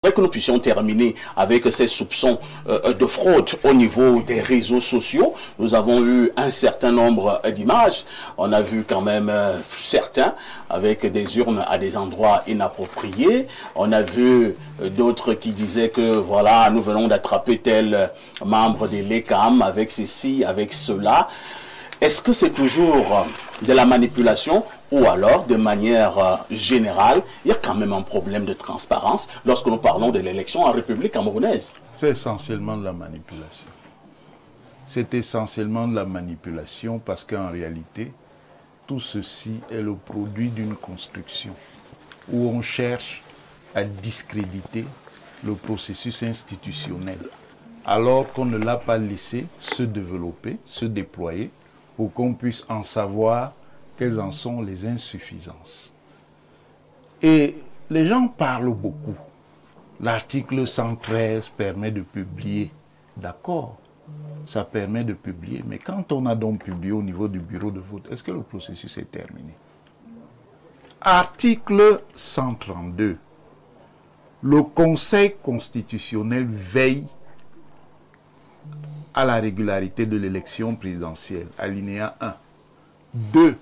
j'aimerais que nous puissions terminer avec ces soupçons de fraude au niveau des réseaux sociaux. Nous avons eu un certain nombre d'images. On a vu quand même certains avec des urnes à des endroits inappropriés. On a vu d'autres qui disaient que voilà, nous venons d'attraper tel membre de l'ECAM avec ceci, avec cela. Est-ce que c'est toujours de la manipulation ou alors, de manière générale, il y a quand même un problème de transparence lorsque nous parlons de l'élection en République camerounaise? C'est essentiellement de la manipulation. C'est essentiellement de la manipulation parce qu'en réalité, tout ceci est le produit d'une construction où on cherche à discréditer le processus institutionnel alors qu'on ne l'a pas laissé se développer, se déployer pour qu'on puisse en savoir quelles en sont les insuffisances. Et les gens parlent beaucoup. L'article 113 permet de publier. D'accord, ça permet de publier. Mais quand on a donc publié au niveau du bureau de vote, est-ce que le processus est terminé? Article 132. Le Conseil constitutionnel veille à la régularité de l'élection présidentielle. Alinéa 1. 2.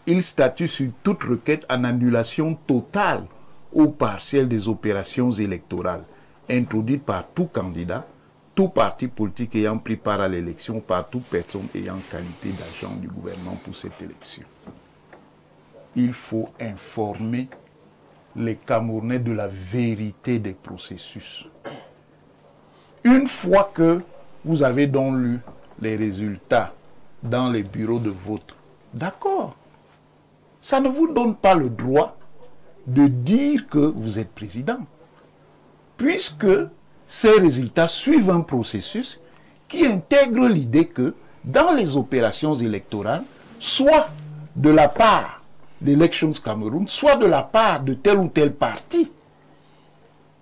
Il statue sur toute requête en annulation totale ou partielle des opérations électorales introduites par tout candidat, tout parti politique ayant pris part à l'élection, par toute personne ayant qualité d'agent du gouvernement pour cette élection. Il faut informer les Camerounais de la vérité des processus. Une fois que vous avez donc lu les résultats dans les bureaux de vote, d'accord, ça ne vous donne pas le droit de dire que vous êtes président, puisque ces résultats suivent un processus qui intègre l'idée que dans les opérations électorales, soit de la part d'Elections Cameroun, soit de la part de tel ou tel parti,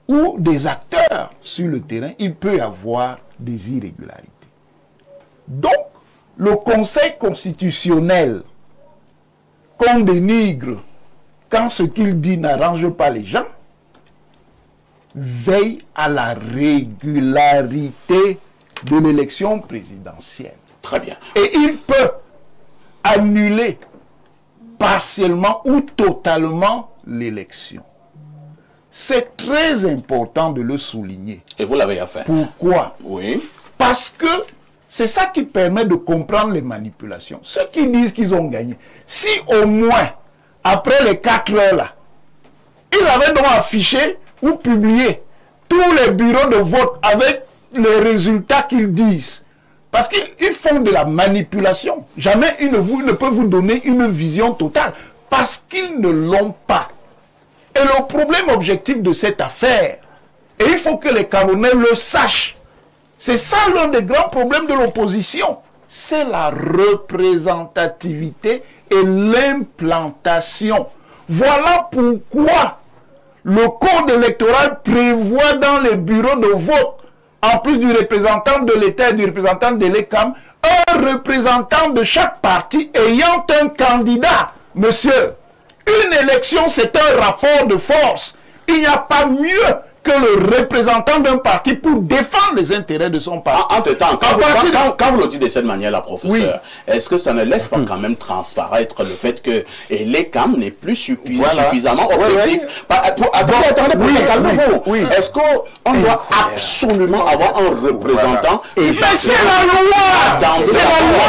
ou des acteurs sur le terrain, il peut y avoir des irrégularités. Donc, le Conseil constitutionnel qu'on dénigre quand ce qu'il dit n'arrange pas les gens, veille à la régularité de l'élection présidentielle. Très bien. Et il peut annuler partiellement ou totalement l'élection. C'est très important de le souligner. Et vous l'avez fait. Pourquoi? Oui. Parce que c'est ça qui permet de comprendre les manipulations. Ceux qui disent qu'ils ont gagné, si au moins, après les 4 heures là, ils avaient donc affiché ou publié tous les bureaux de vote avec les résultats qu'ils disent. Parce qu'ils font de la manipulation. Jamais ils ne peuvent vous donner une vision totale. Parce qu'ils ne l'ont pas. Et le problème objectif de cette affaire, et il faut que les Camerounais le sachent, c'est ça l'un des grands problèmes de l'opposition, c'est la représentativité et l'implantation. Voilà pourquoi le code électoral prévoit dans les bureaux de vote, en plus du représentant de l'État et du représentant de l'ECAM, un représentant de chaque parti ayant un candidat. Monsieur, une élection, c'est un rapport de force. Il n'y a pas mieux que le représentant d'un parti pour défendre les intérêts de son parti. Entre-temps, quand vous le dites de cette manière-là, professeur, oui, est-ce que ça ne laisse pas quand même transparaître le fait que l'ECAM n'est plus suffisamment objectif? Attendez, calmez-vous. Est-ce qu'on doit absolument avoir un représentant? Mais c'est la loi! C'est la loi!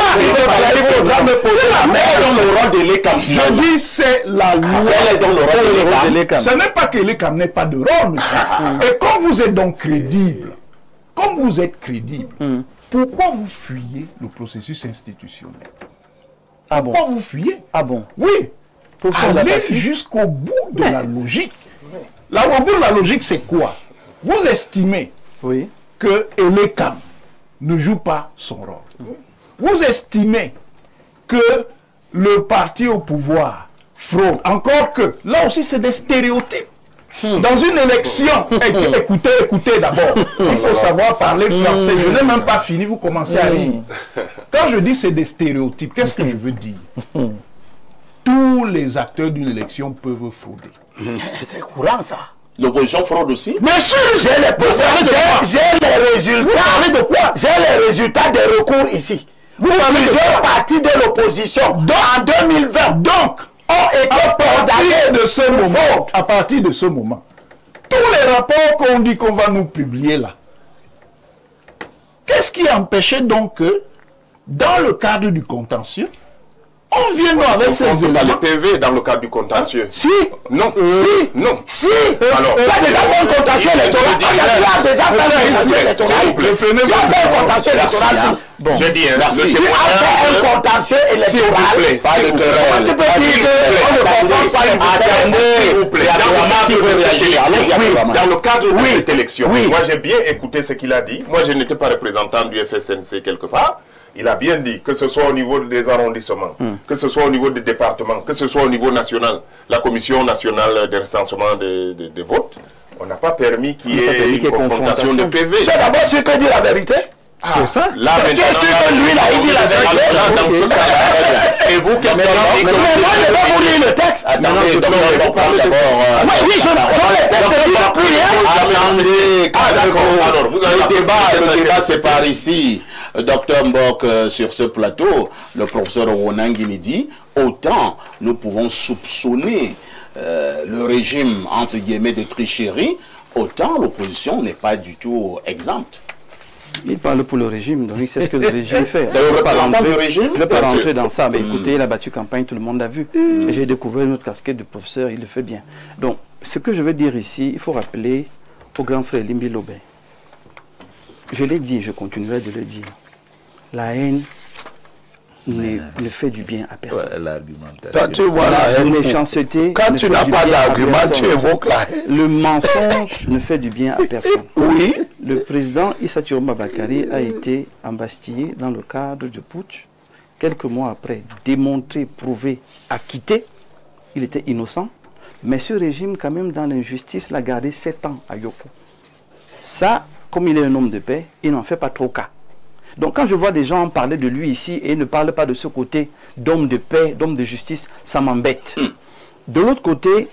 Il faudra me poser la main dans le rôle de l'ECAM. Je dis c'est la loi. Elle est dans le rôle de l'ECAM. Ce n'est pas que l'ECAM n'ait pas de rôle, monsieur. Et comme vous êtes donc crédible, pourquoi vous fuyez le processus institutionnel? Pourquoi vous fuyez? Ah bon? Oui. Allez jusqu'au bout de la logique. Là, au bout de la logique, c'est quoi? Vous estimez que l'ECAM ne joue pas son rôle. Vous estimez que le parti au pouvoir fraude. Encore que, là aussi, c'est des stéréotypes. Dans une élection, écoutez d'abord, il faut savoir parler français. Je n'ai même pas fini, vous commencez à rire. Quand je dis c'est des stéréotypes, qu'est-ce que je veux dire? Tous les acteurs d'une élection peuvent frauder. C'est courant ça. L'opposition fraude aussi? Bien sûr, j'ai les résultats. Vous parlez de quoi? J'ai les résultats des recours ici. Vous plusieurs partis de l'opposition en 2020 donc ont été condamnés de ce moment. À partir de ce moment, tous les rapports qu'on dit qu'on va nous publier là, qu'est-ce qui empêchait donc que, dans le cadre du contentieux, on vient nous avec ces éléments? Les PV dans le cadre du contentieux. Si. Non. Si. Non. Si. Alors, tu as déjà fait un contentieux électoral. Tu as déjà fait un contentieux électoral. Tu as fait un contentieux électoral. Bon. Je dis, merci. Tu as fait un contentieux électoral. Pas le querelle. Tu peux dire qu'on ne confond pas les dans le cadre de cette élection. Moi, j'ai bien écouté ce qu'il a dit. Moi, je n'étais pas représentant du FSNC quelque part. Il a bien dit que ce soit au niveau des arrondissements, que ce soit au niveau des départements, que ce soit au niveau national, la Commission nationale de recensement des votes, on n'a pas permis qu'il y ait une confrontation de PV. C'est d'abord sûr que dit la vérité. C'est ça. Là, tu es sûr que lui, là, il dit la vérité. Et vous, qu'est-ce que vous mais moi, je vais vous lire le texte. Attendez, oui, je dans le texte, ne dit plus rien. Attendez, le débat c'est par ici. Docteur Mbok, sur ce plateau, le professeur Owonangini dit, autant nous pouvons soupçonner le régime, entre guillemets, de tricherie, autant l'opposition n'est pas du tout exempte. Il parle pour le régime, donc il sait ce que le régime fait. C'est le représentant du régime? Je ne vais pas rentrer dans ça, mais écoutez, il a battu campagne, tout le monde l'a vu. Et j'ai découvert une autre casquette du professeur, il le fait bien. Donc, ce que je veux dire ici, il faut rappeler au grand frère Limbi Lobé. Je l'ai dit, je continuerai de le dire. La haine ne fait du bien à personne. Toi, tu vois la haine. Méchanceté. Quand tu n'as pas d'argument, tu évoques la haine. Le mensonge ne fait du bien à personne. Oui. Le président Issa Thiouma Bakary a été embastillé dans le cadre du putsch. Quelques mois après, démontré, prouvé, acquitté. Il était innocent. Mais ce régime, quand même, dans l'injustice, l'a gardé 7 ans à Yoko. Ça, comme il est un homme de paix, il n'en fait pas trop cas. Donc quand je vois des gens parler de lui ici et ne parlent pas de ce côté d'homme de paix, d'homme de justice, ça m'embête. De l'autre côté,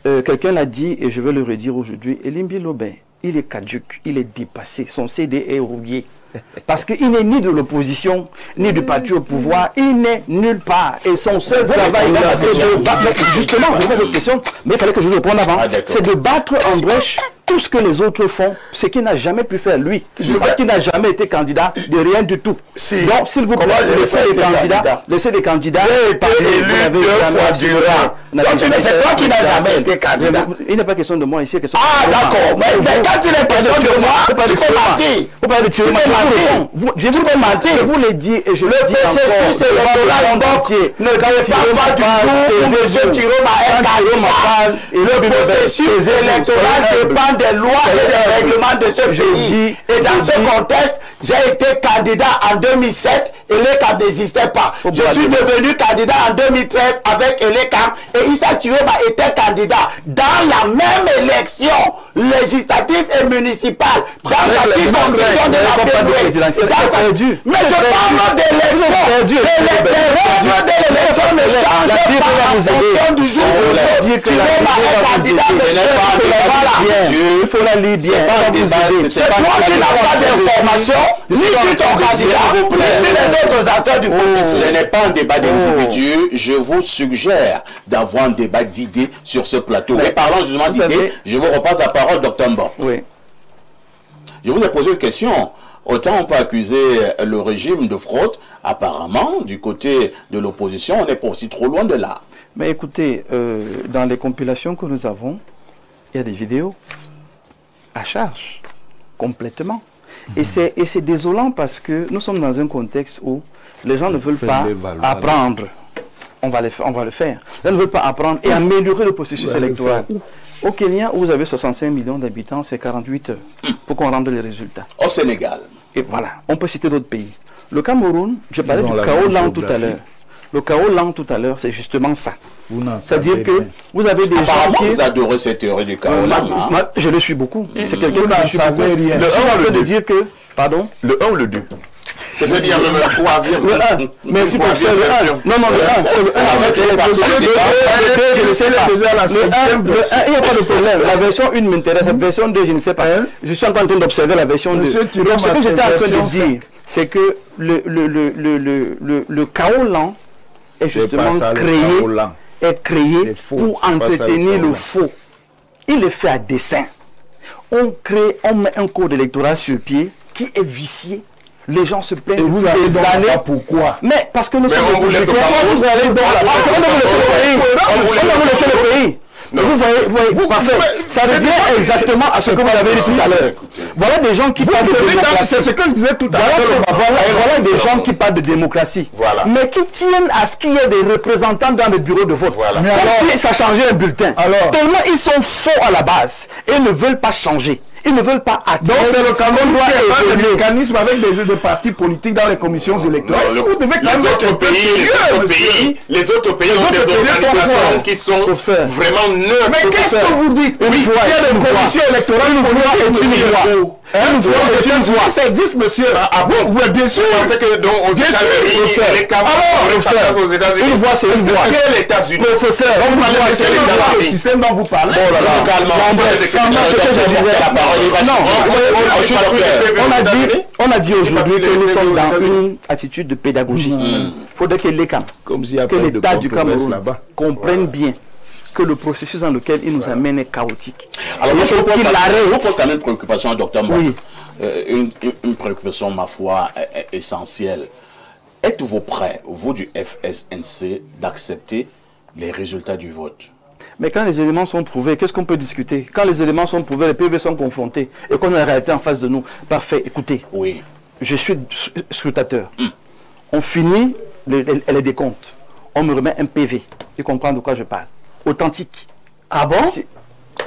quelqu'un l'a dit et je vais le redire aujourd'hui, Limbi Lobé, il est caduc, il est dépassé, son CD est rouillé. Parce qu'il n'est ni de l'opposition, ni du parti au pouvoir, il n'est nulle part. Et son seul travail, c'est de battre, justement, je vais votre question, mais il fallait que je vous réponde avant, c'est de battre en brèche tout ce que les autres font, ce qu'il n'a jamais pu faire lui, parce qu'il n'a jamais été candidat de rien du tout. Donc, s'il vous plaît, laissez des candidats. J'ai été élu 2 fois durant. C'est toi qui n'as jamais été candidat. Il n'est pas question de moi ici. Ah, d'accord. Mais quand il est question de moi, tu peux mentir. Vous parlez de Thierry. Je vous peux mentir. Je vous l'ai dit et je le dis encore. Le processus électoral entier ne dépend pas du jour où M. Thiroma est candidat. Le processus électoral dépend des lois et des règlements de ce pays. Et dans ce contexte, j'ai été candidat en 2007 et l'ECAM n'existait pas. Je suis devenu candidat en 2013 avec l'ECAM et Issa Thiroma était candidat dans la même élection législative et municipale. Dans la circonscription de la présidentielle. Mais je parle d'élection. Les règles de l'élection ne changent pas en fonction du jour où Thiroma est candidat. Il faut la lire bien. C'est toi qui n'as pas d'informations, ni sur ton candidat, ni sur les autres acteurs du processus. Ce n'est pas un débat d'individus. Je vous suggère d'avoir un débat d'idées sur ce plateau. Mais parlant justement d'idées, je vous repasse la parole, Dr Mbok. Oui. Je vous ai posé une question. Autant on peut accuser le régime de fraude, apparemment, du côté de l'opposition, on n'est pas aussi trop loin de là. Mais écoutez, dans les compilations que nous avons, il y a des vidéos à charge, complètement. Et c'est désolant parce que nous sommes dans un contexte où les gens ne veulent pas apprendre. On va le faire. Ils ne veulent pas apprendre et améliorer le processus électoral. Au Kenya, où vous avez 65 millions d'habitants, c'est 48 heures pour qu'on rende les résultats. Au Sénégal. Et voilà, on peut citer d'autres pays. Le Cameroun, je parlais du chaos lent tout à l'heure. Le chaos lent tout à l'heure, c'est justement ça. C'est-à-dire que vous avez des gens qui... Vous adorez cette théorie du chaos lent. Je le suis beaucoup. C'est quelqu'un qui ne savait rien. Le 1 de dire que... Pardon? Le 1 ou le 2? C'est-à-dire, il y a même un troisième. Merci pour ça. Non, non, le 1. Je ne sais pas. Il n'y a pas de problème. La version 1 m'intéresse. La version 2, je ne sais pas. Je suis en train d'observer la version 2. Donc, ce que j'étais en train de dire, c'est que le chaos lent est justement créé pour entretenir le faux. Il est fait à dessein. On met un code électoral sur pied qui est vicié. Les gens se plaignent depuis des années. Pourquoi? Mais parce que nous sommes vous allez dans la on va laisser le pays. Vous voyez, parfait. Ça revient exactement à ce que vous avez dit tout à l'heure. Voilà des gens qui parlent de démocratie. C'est ce que je disais tout à l'heure. Voilà des gens qui parlent de démocratie. Mais qui tiennent à ce qu'il y ait des représentants dans le bureau de vote. Mais alors, si ça changeait un bulletin. Tellement ils sont faux à la base et ne veulent pas changer. Ils ne veulent pas attendre. Donc c'est le Cameroun qui a le mécanisme avec des partis politiques dans les commissions électorales. Vous devez quand même être les autres pays ont des organisations qui sont vraiment neutres. Mais qu'est-ce que vous dites? Il y a des commissions électorales, une voix est une voix. Une voix est une voix. Ça existe, monsieur. Ah bon? Oui, bien sûr. C'est que donc aux États-Unis, les Camerounais aux États-Unis. Une voix, c'est une voix. Quel États-Unis? Professeur, le système dont vous parlez. On a dit aujourd'hui que nous sommes dans une attitude de pédagogie. Il faudrait que l'État du Cameroun comprenne bien que le processus dans lequel il nous amène est chaotique. Alors, je vous pose quand même une préoccupation, docteur Mott. Une préoccupation, ma foi, essentielle. Êtes-vous prêt, vous du FSNC, d'accepter les résultats du vote? Mais quand les éléments sont prouvés, qu'est-ce qu'on peut discuter? Quand les éléments sont prouvés, les PV sont confrontés et qu'on a la réalité en face de nous. Parfait, écoutez. Oui. Je suis scrutateur. On finit les décomptes. On me remet un PV. Tu comprends de quoi je parle? Authentique. Ah bon?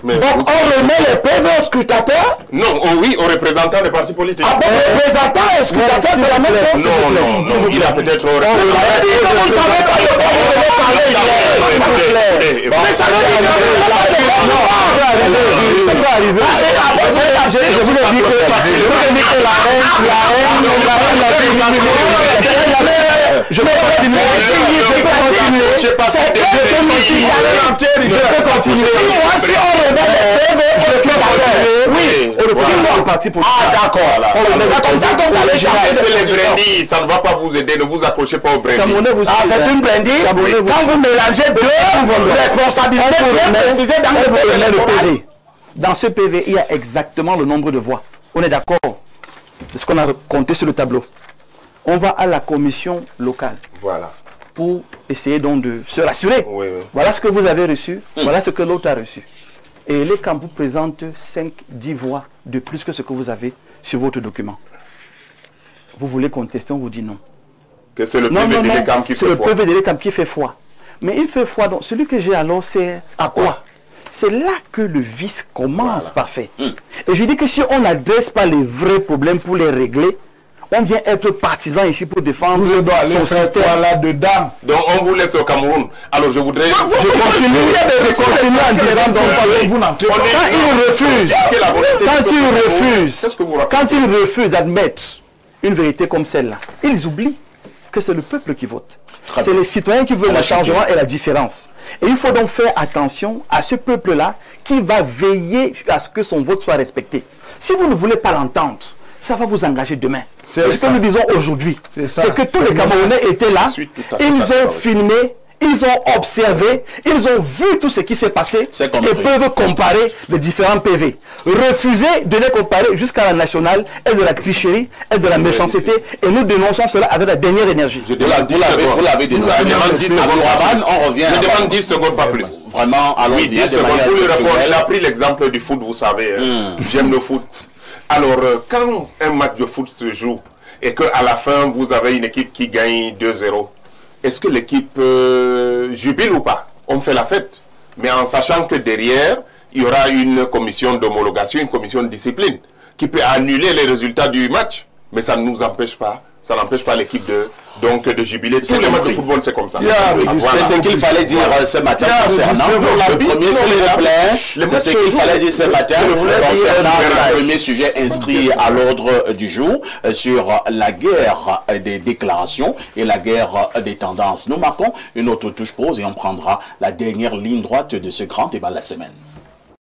Donc on remet les PV aux scrutateurs? Non, oui, aux représentants des partis politiques. Ah bon, représentants et scrutateurs, c'est la même chose? Non, il a peut-être... Vous savez pas de quoi vous devez parler. Mais ça veut dire que ça peut arriver. Je vous l'ai dit que la haine, je peux continuer. Je peux continuer. Moi, si on remet les PV, oui, le parti politique. Ah, d'accord. Comme ça, comme vous allez changer les brindilles, ça ne va pas vous aider. Ne vous accrochez pas aux brindilles. Ah, c'est une brindille. Quand vous mélangez deux responsabilités bien précisées dans le PV. Dans ce PV, il y a exactement le nombre de voix. On est d'accord? C'est ce qu'on a compté sur le tableau. On va à la commission locale. Voilà. Pour essayer donc de se rassurer. Oui. Voilà ce que vous avez reçu, voilà ce que l'autre a reçu. Et les camps vous présentent 5-10 voix de plus que ce que vous avez sur votre document. Vous voulez contester, on vous dit non. Que c'est le PV de l'ECAM qui fait foi. C'est le PV de l'ECAM qui fait foi. Mais il fait foi, donc celui que j'ai alors, c'est à quoi? C'est là que le vice commence, parfait. Et je dis que si on n'adresse pas les vrais problèmes pour les régler, on vient être partisan ici pour défendre son système là-dedans. Donc on vous laisse au Cameroun. Alors je voudrais... Je continue en disant quand ils refusent d'admettre une vérité comme celle-là, ils oublient que c'est le peuple qui vote. C'est les citoyens qui veulent le changement et la différence. Et il faut donc faire attention à ce peuple-là qui va veiller à ce que son vote soit respecté. Si vous ne voulez pas l'entendre, ça va vous engager demain. C'est ce que nous disons aujourd'hui. C'est que tous les Camerounais étaient là, ils ont filmé, ils ont observé, ils ont vu tout ce qui s'est passé et peuvent comparer les différents PV. Refuser de les comparer jusqu'à la nationale est de la tricherie, est de la méchanceté et nous dénonçons cela avec la dernière énergie. Vous l'avez dénoncé. On revient. Je demande 10 secondes, pas plus. Vraiment, allons-y. 10 secondes. Il a pris l'exemple du foot, vous savez. J'aime le foot. Alors, quand un match de foot se joue et qu'à la fin, vous avez une équipe qui gagne 2-0, est-ce que l'équipe jubile ou pas? On fait la fête. Mais en sachant que derrière, il y aura une commission d'homologation, une commission de discipline qui peut annuler les résultats du match. Mais ça ne nous empêche pas ça n'empêche pas l'équipe de jubiler. Tous les matchs de football, c'est comme ça. C'est ce qu'il fallait dire ce matin concernant le premier, c'est ce qu'il fallait dire ce matin concernant le premier sujet inscrit à l'ordre du jour sur la guerre des déclarations et la guerre des tendances. Nous marquons une autre touche pause et on prendra la dernière ligne droite de ce grand débat de la semaine.